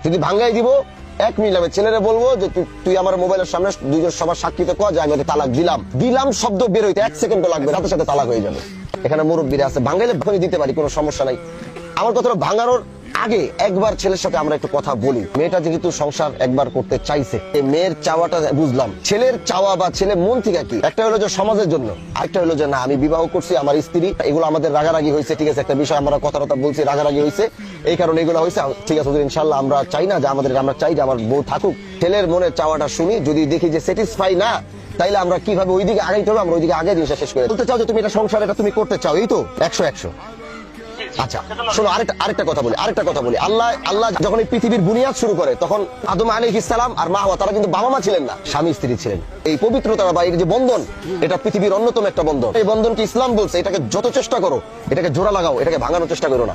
যদি ভাঙ্গাই দিব 1 মিনিট আমি ছেলেরা বলবো যে তুই আমার মোবাইলের সামনে দুইজন সবার সাক্ষীতে কয় যে আমি ওকে তালাক দিলাম শব্দ বের হইতে 1 সেকেন্ডও লাগবে, সাথে সাথে তালাক হয়ে যাবে। এখানে মুরব্বীরা আছে, ভাঙ্গাইলে ভাঙিয়ে দিতে পারি, কোনো সমস্যা নাই। আমার কথাটা ভাঙানোর আগে একবার ছেলের সাথে আমরা একটু কথা বলি। মেয়েটা যেহেতু সংসার একবার করতে চাইছে, এই মেয়ের চাওয়াটা বুঝলাম। ছেলের চাওয়া বা ছেলে মন থেকে কি, একটা হলো যে সমাজের জন্য, আরেকটা হলো যে না আমি বিবাহ করছি, আমার স্ত্রী, এগুলো আমাদের রাগারাগি হয়েছে, ঠিক আছে, একটা বিষয় আমরা কথা বলছি, রাগারাগি হয়েছে, এই কারণে এগুলো হয়েছে, ঠিক আছে ইনশাল্লাহ আমরা চাই না যে আমরা চাই যে আমার বউ থাকুক। ছেলের মনের চাওয়াটা শুনি, যদি দেখি যে স্যাটিসফাই না, তাইলে আমরা কিভাবে ওইদিকে আগাইতে হবে আমরা ওইদিকে আগে জিনিসটা শেষ করে বলতে চাও যে তুমি এটা সংসার, এটা তুমি করতে চাও, এই তো 100। আচ্ছা শোনো, আরেকটা কথা বলি। আল্লাহ যখন এই পৃথিবীর বুনিয়াদ শুরু করে, তখন আদম আলাইহিস সালাম আর মা হাওয়া তারা কিন্তু বাবা মা ছিলেন না, স্বামী স্ত্রী ছিলেন। এই পবিত্রতা বা এই যে বন্ধন, এটা পৃথিবীর অন্যতম একটা বন্ধন। এই বন্ধনকে ইসলাম বলছে, এটাকে যত চেষ্টা করো, এটাকে জোড়া লাগাও, এটাকে ভাঙানোর চেষ্টা করো না।